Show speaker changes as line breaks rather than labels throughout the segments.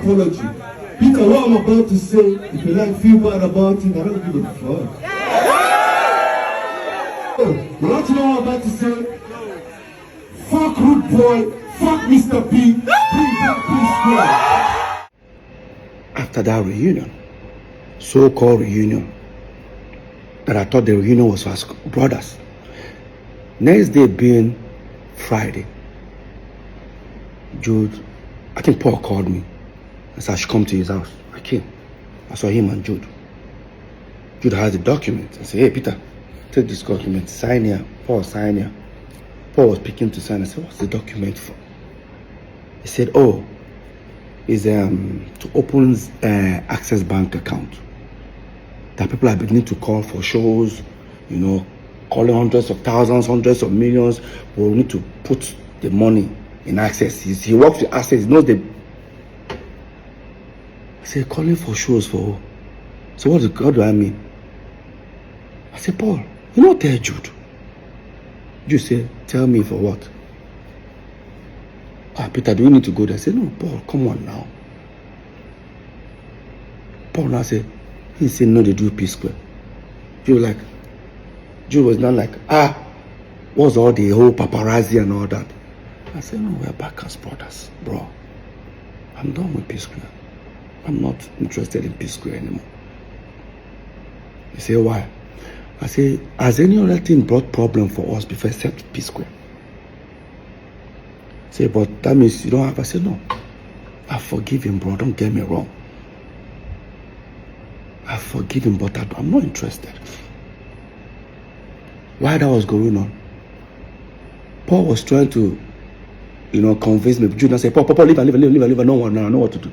Apology. Peter, what I'm about to say, if you like feel bad about it, I don't give a fuck. You want to know what I'm about to say? Fuck Rude Boy, fuck Mr. P, bring back PSquare.
After that reunion, so-called reunion, that I thought the reunion was for us brothers. Next day being Friday, Jude, I think Paul called me and said I should come to his house. I came. I saw him and Jude. Jude has the document. I said, hey Peter, take this document, sign here. Paul, sign here. Paul was picking to sign. I said, what's the document for? He said, oh, it's to open Access Bank account. That people are beginning to call for shows, you know, calling hundreds of thousands, hundreds of millions. But we need to put the money in Access. He works with Access. He knows the. I said, calling for shows for who? So what do I mean? I said, Paul, you know, tell Jude. Jude said, tell me for what? Peter, do we need to go there? I said, no, Paul, come on now. Paul now said, he said, no, they do PSquare. Jude was not like, what's all the whole paparazzi and all that? I said, no, we're back as brothers, bro. I'm done with PSquare. I'm not interested in PSquare anymore. He said, why? I said, has any other thing brought problem for us before except PSquare? He said, but that means you don't have. I said, no. I forgive him, bro. Don't get me wrong. I forgive him, but I'm not interested. While that was going on, Paul was trying to, you know, convince me. Jude said, Paul, leave. No one now. I know what to do.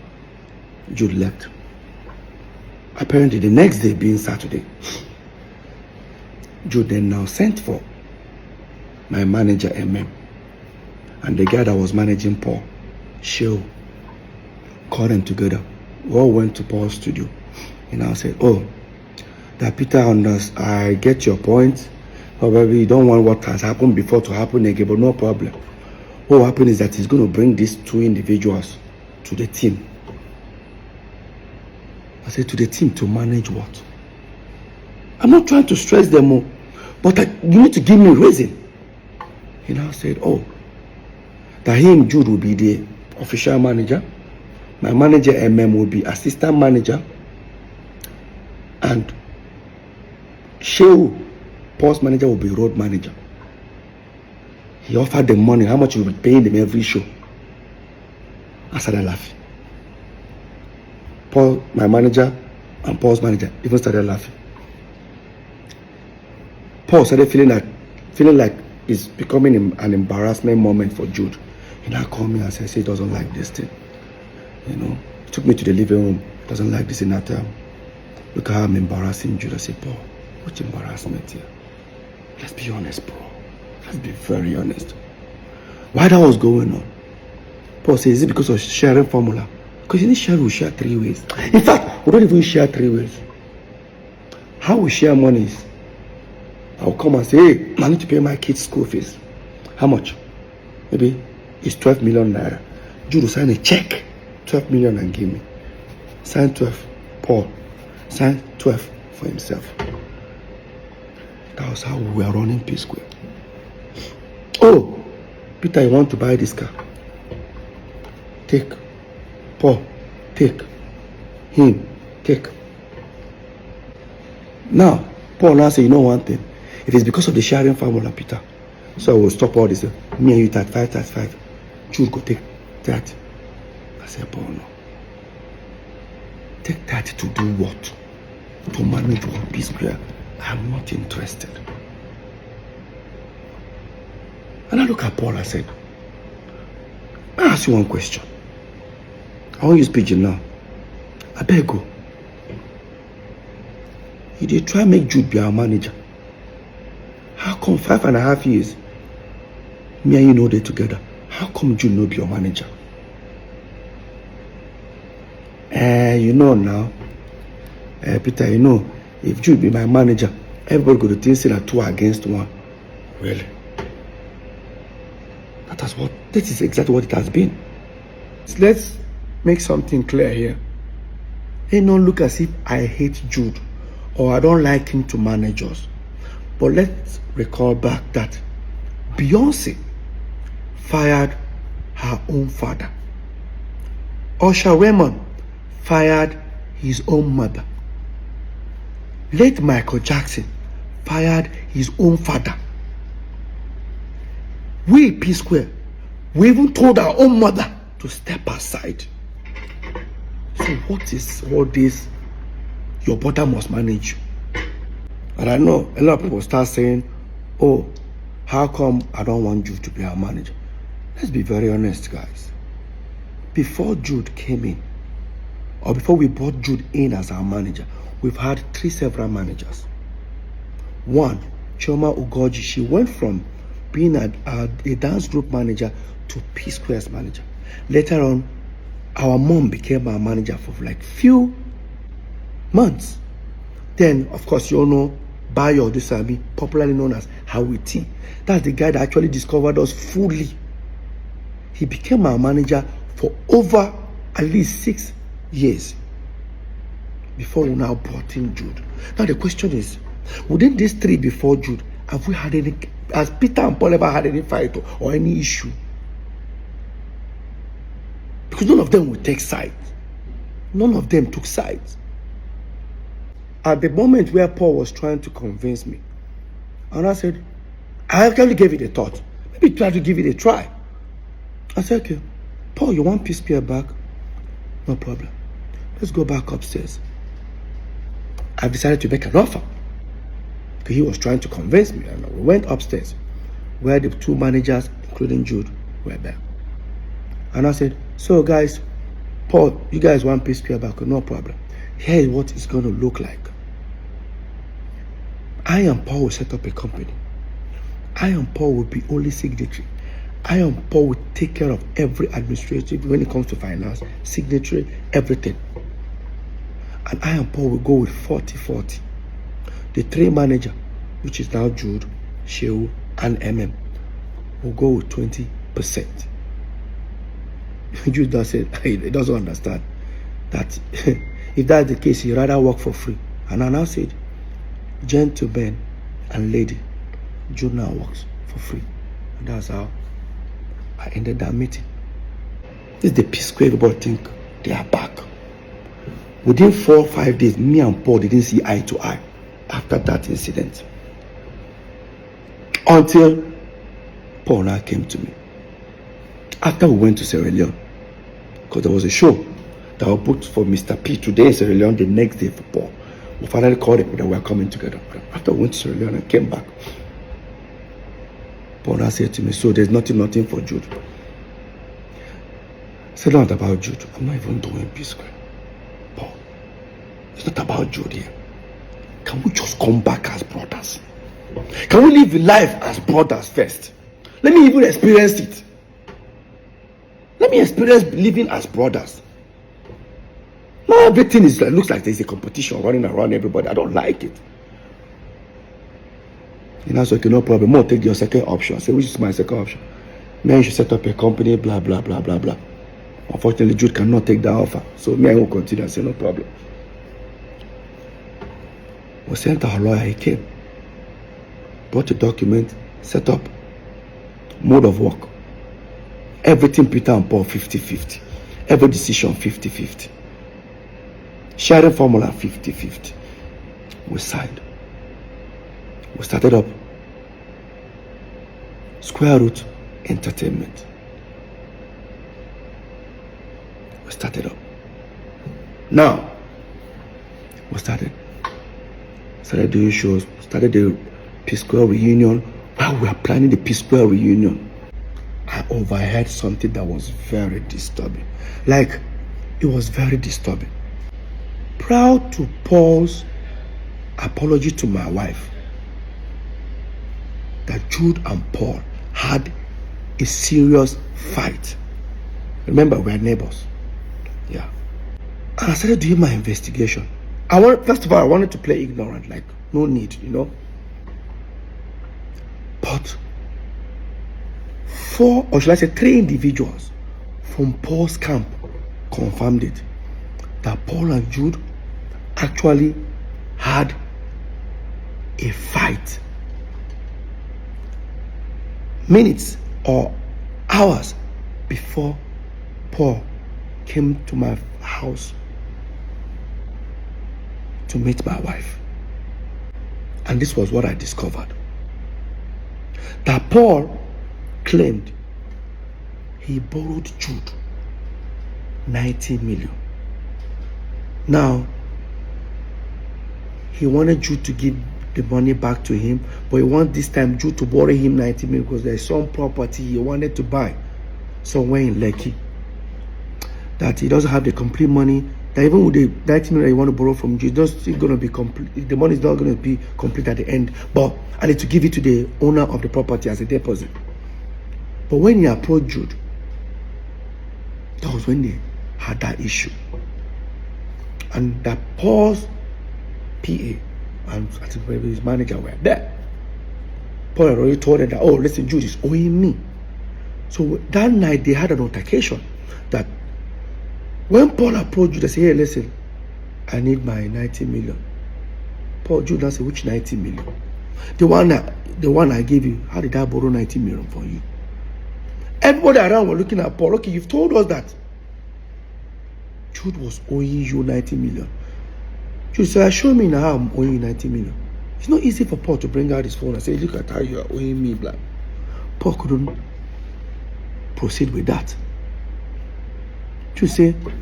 Jude left. Apparently, the next day being Saturday, Jude then now sent for my manager, MM, and the guy that was managing Paul, Sheo, called them together. We all went to Paul's studio. And I said, oh, that Peter I get your point. Probably you don't want what has happened before to happen again, but no problem. What will happen is that he's going to bring these two individuals to the team. I said, to the team to manage what? I'm not trying to stress them more, but you need to give me a reason. He now said, oh, that him, Jude, will be the official manager. My manager, MM, will be assistant manager. And Sheu, Paul's manager, will be road manager. He offered them money, how much he will be paying them every show. I started laughing. Paul, my manager, and Paul's manager even started laughing. Paul started feeling like it's becoming an embarrassment moment for Jude. He now called me and said, he doesn't like this thing. You know, he took me to the living room. He doesn't like this in that time. Look how I'm embarrassing Jude. I said, Paul, what's embarrassment here? Let's be honest, bro. Let's be very honest. Why that was going on? Paul said, is it because of sharing formula? Because in this share, we share 3 ways. In fact, we don't even share 3 ways. How we share money is, I'll come and say, hey, I need to pay my kids' school fees. How much? Maybe it's 12 million naira. Jude will sign a check, 12 million, and give me. Sign 12. Paul, sign 12 for himself. That was how we were running PSquare. Oh, Peter, you want to buy this car? Take. Paul, take. Him, take. Now, Paul now say, you know one thing. It is because of the sharing formula, Peter. So I will stop all this. Me and you 35. Jude go take 30. I said, Paul, no. Take 30 to do what? To manage one PSquare. I'm not interested. And I look at Paul, I said, I ask you one question. I won't use pigeon now. I beg you. You did try make Jude be our manager. How come 5.5 years, me and you know they together? How come Jude not be your manager? You know now, Peter, you know, if Jude be my manager, everybody go to think say that 2 against 1. Really? That is exactly what it has been. Let's make something clear here. It don't look as if I hate Jude or I don't like him to manage us. But let's recall back that Beyonce fired her own father. Usher Raymond fired his own mother. Late Michael Jackson fired his own father. We, PSquare, we even told our own mother to step aside. So what is all this? Your brother must manage you. And I know a lot of people start saying, oh, how come I don't want Jude to be our manager? Let's be very honest, guys. Before Jude came in, or before we brought Jude in as our manager, we've had several managers. One, Chioma Ugoji, she went from being a dance group manager to PSquare's manager. Later on, our mom became our manager for like few months. Then, of course, you all know Bayo Dusami, popularly known as Howie T. That's the guy that actually discovered us fully. He became our manager for over at least 6 years before we now brought in Jude. Now the question is, within these 3 before Jude, have we had any, has Peter and Paul ever had any fight or any issue? Because none of them would take sides. None of them took sides. At the moment where Paul was trying to convince me, and I said, I actually gave it a thought. Maybe try to give it a try. I said, okay, Paul, you want PSquare back? No problem. Let's go back upstairs. I decided to make an offer. Because he was trying to convince me. And we went upstairs where the 2 managers, including Jude, were there. And I said, so guys, Paul, you guys want PSquare back? No problem. Here is what it's going to look like. I and Paul will set up a company. I and Paul will be only signatory. I and Paul will take care of every administrative when it comes to finance, signatory, everything. And I and Paul will go with 40-40. The 3 manager, which is now Jude, Shehu, and MM, will go with 20%. Jude does say he doesn't understand that if that's the case, he'd rather work for free. And I now said, gentlemen and lady, Jude now works for free. And that's how I ended that meeting. This is the PSquare everybody think they are back. Within 4 or 5 days, me and Paul didn't see eye to eye after that incident. Until Paul now came to me. After we went to Sierra Leone, because there was a show that was booked for Mr. P today in Sierra Leone, the next day for Paul. We finally called him that we were coming together. After we went to Sierra Leone and came back, Paul now said to me, so there's nothing for Jude. I said, not about Jude. I'm not even doing PSquare. Paul, it's not about Jude here. Can we just come back as brothers? Can we live life as brothers first? Let me even experience it. Let me experience living as brothers. Now everything is looks like there's a competition running around everybody. I don't like it. And I said, okay, no problem. More take your second option. I said, which is my second option? Me, you should set up a company, blah, blah, blah, blah, blah. Unfortunately, Jude cannot take that offer. So me, I will continue. I said, no problem. We sent our lawyer, he came. Brought a document, set up, mode of work. Everything Peter and Paul 50-50. Every decision 50-50. Sharing formula 50-50. We signed. We started up Square Root Entertainment. We started up. Now, we started doing shows, started the PSquare reunion. While we were planning the PSquare reunion, I overheard something that was very disturbing. Like, it was very disturbing. Prior to Paul's apology to my wife, that Jude and Paul had a serious fight. Remember, we're neighbors. Yeah. And I started doing my investigation. First of all, I wanted to play ignorant, like, no need, you know. But 4, or should I say 3 individuals from Paul's camp confirmed it, that Paul and Jude actually had a fight minutes or hours before Paul came to my house to meet my wife. And this was what I discovered. That Paul claimed he borrowed Jude 90 million. Now, he wanted Jude to give the money back to him, but he wanted this time Jude to borrow him 90 million because there's some property he wanted to buy somewhere in Lekki that he doesn't have the complete money. That even with the 90 million you want to borrow from Jude, it's still going to be complete. The money is not going to be complete at the end, but I need to give it to the owner of the property as a deposit. But when he approached Jude, that was when they had that issue. And that Paul's PA and I think maybe his manager were there. Paul had already told them that, oh, listen, Jude is owing me. So that night they had an altercation that when Paul approached Jude, they said, hey, listen, I need my 90 million. Paul, Jude now said, which 90 million? The one I gave you, how did I borrow 90 million for you? Everybody around were looking at Paul. Okay, you've told us that Jude was owing you 90 million. Jude said, show me now how I'm owing you 90 million. It's not easy for Paul to bring out his phone and say, look at how you are owing me, blah. Paul couldn't proceed with that. Jude said,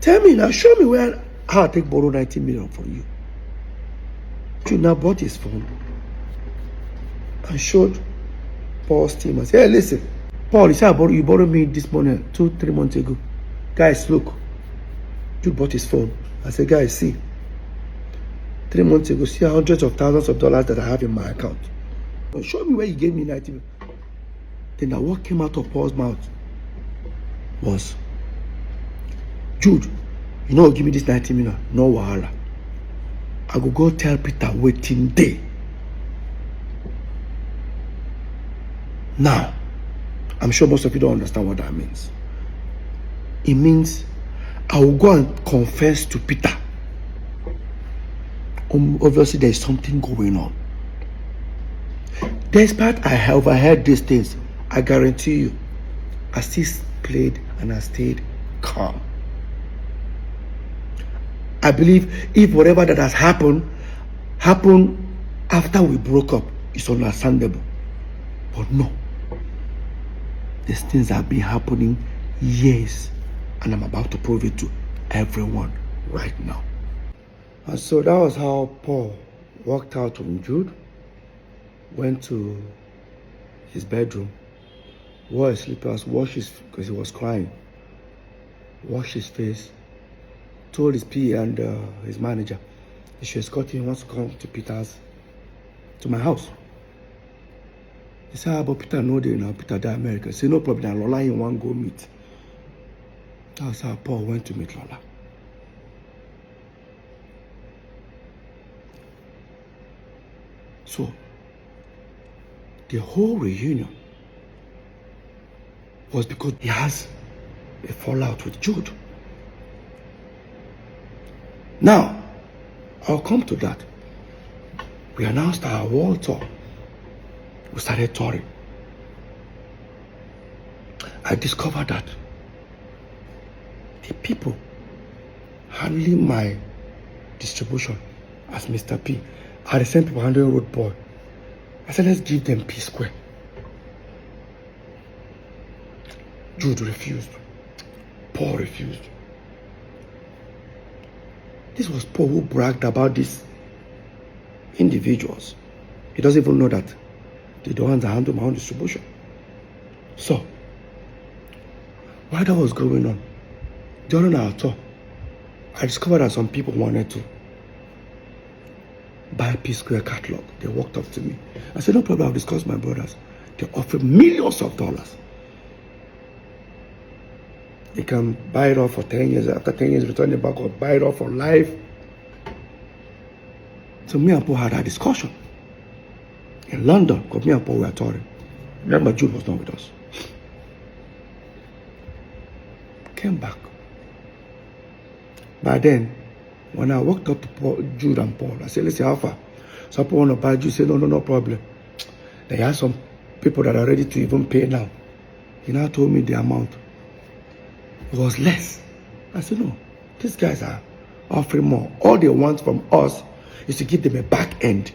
tell me now, show me how I take borrow 90 million from you. Jude now brought his phone and showed Paul's team and said, hey, listen, Paul, you said you borrowed me this money 2-3 months ago. Guys, look. Jude bought his phone. I said, guys, see. 3 months ago, see hundreds of thousands of dollars that I have in my account. But show me where you gave me 90 million. Then that what came out of Paul's mouth was, Jude, you know, give me this 90 million. No wahala. I go tell Peter waiting day. Now, I'm sure most of you don't understand what that means. It means I will go and confess to Peter. Obviously, there is something going on. Despite I overheard these things, I guarantee you, I still played and I stayed calm. I believe if whatever that has happened after we broke up, it's understandable. But no. These things have been happening years, and I'm about to prove it to everyone right now. And so that was how Paul walked out from Jude, went to his bedroom, wore his slippers, washed his, because he was crying, washed his face, told his PA and his manager he should escort him. He wants to come to my house. He said, but Peter no day now, Peter die America. He said, no problem, Lola in one go meet. That's how Paul went to meet Lola. So, the whole reunion was because he has a fallout with Jude. Now, I'll come to that. We announced our world tour. We started touring. I discovered that the people handling my distribution as Mr. P are the same people handling Road Boy. I said, let's give them PSquare. Jude refused. Paul refused. This was Paul who bragged about these individuals. He doesn't even know that they're the ones that handle my own distribution. So, while that was going on, during our tour, I discovered that some people wanted to buy PSquare catalog. They walked up to me. I said, no problem, I'll discuss with my brothers. They offered millions of dollars. They can buy it off for 10 years. After 10 years, return it back or buy it off for life. So me and Paul had a discussion in London, because me and Paul were touring. Remember, Jude was not with us. Came back. But then, when I walked up to Jude and Paul, I said, listen, how far? Some people want to buy Jude. Say, no problem. They have some people that are ready to even pay now. He now told me the amount. It was less. I said, no, these guys are offering more. All they want from us is to give them a back end.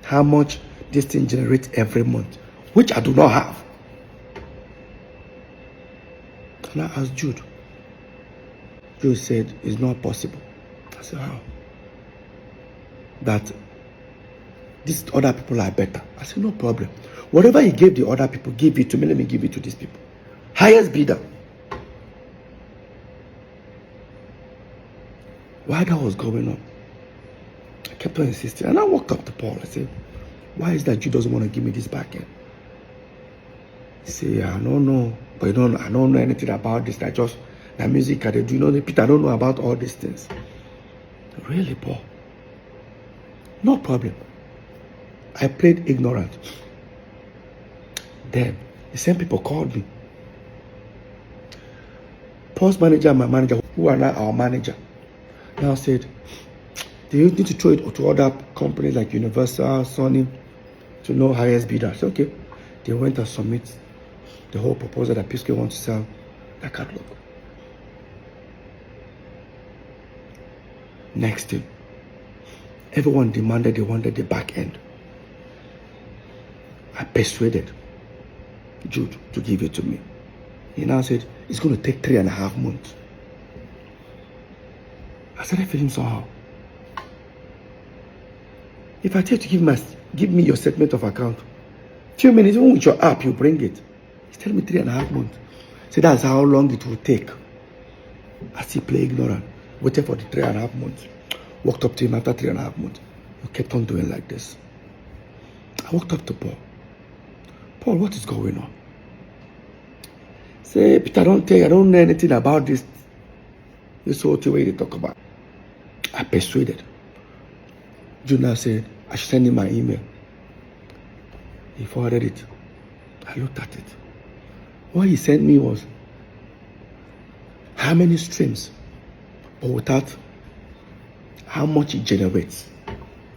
How much this thing generates every month, which I do not have. And I asked Jude. Jude said, it's not possible. I said, how? That these other people are better. I said, no problem. Whatever he gave the other people, give it to me. Let me give it to these people. Highest bidder. While that was going on, I kept on insisting. And I walked up to Paul. I said, why is that Jude doesn't want to give me this back end? He said, I don't know. But I don't know anything about this. I just, the music I do. You know, Peter, I don't know about all these things. Really, Paul? No problem. I played ignorant. Then, the same people called me. Paul's manager and my manager, who are now our manager, now said, do you need to throw it to other companies like Universal, Sony, to know highest bidder? I said, okay. They went and submit the whole proposal that PSquare wants to sell that catalog. Next thing, everyone demanded they wanted the back end. I persuaded Jude to give it to me. He now said, it's going to take 3.5 months. I started feeling somehow. If I tell you to give me your statement of account, few minutes, even with your app, you bring it. He's telling me 3.5 months. So that's how long it will take. I still play ignorant. Waited for the 3.5 months. Walked up to him after 3.5 months. He kept on doing like this. I walked up to Paul. Paul, what is going on? Say, Peter, I don't know anything about this. This whole thing where they talk about. I persuaded. Junior said, I should send him my email. He forwarded it. I looked at it. What he sent me was how many streams, but without how much it generates.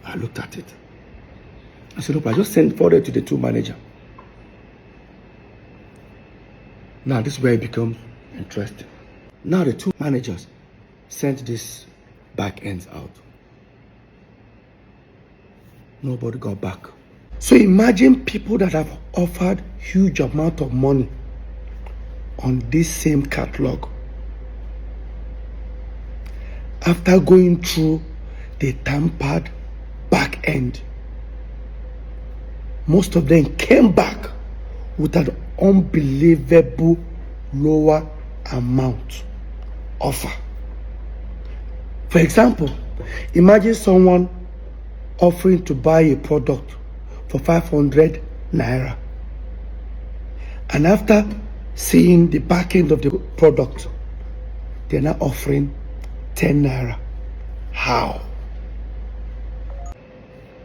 I looked at it. I said, look, I just forwarded to the two managers. Now this is where it becomes interesting. Now the two managers sent this back ends out. Nobody got back. So imagine people that have offered huge amount of money on this same catalog. After going through the tampered back end, most of them came back with an unbelievable lower amount offer. For example, imagine someone offering to buy a product for 500 naira, and after seeing the back end of the product, they're now offering 10 naira. How?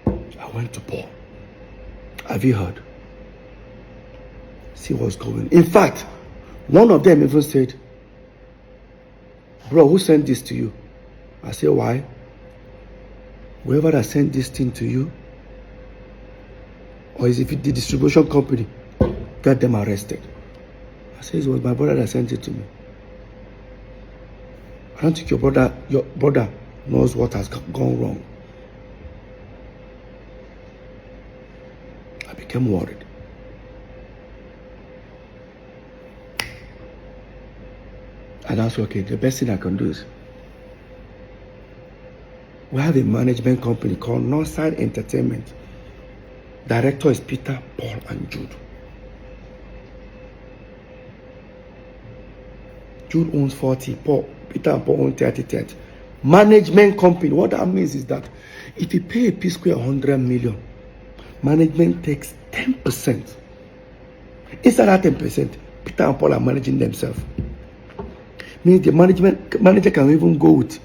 I went to Paul. Have you heard? See what's going on. In fact, one of them even said, bro, who sent this to you? I said, why? Whoever that sent this thing to you, or is it the distribution company, get them arrested. I said, it was my brother that sent it to me. I don't think your brother knows what has gone wrong. I became worried. And I said, okay, the best thing I can do is, we have a management company called Northside Entertainment. Director is Peter, Paul, and Jude. Jude owns 40, Peter and Paul own 30. Management company, what that means is that if you pay a PSquare 100 million, management takes 10%. Inside that 10%, Peter and Paul are managing themselves. Means the manager can even go with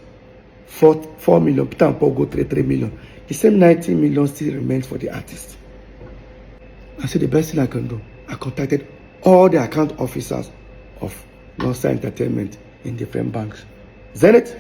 4 million, Peter and Paul go 3 million. The same 90 million still remains for the artist. I said, the best thing I can do, I contacted all the account officers of Northside Entertainment in different banks. Zenith,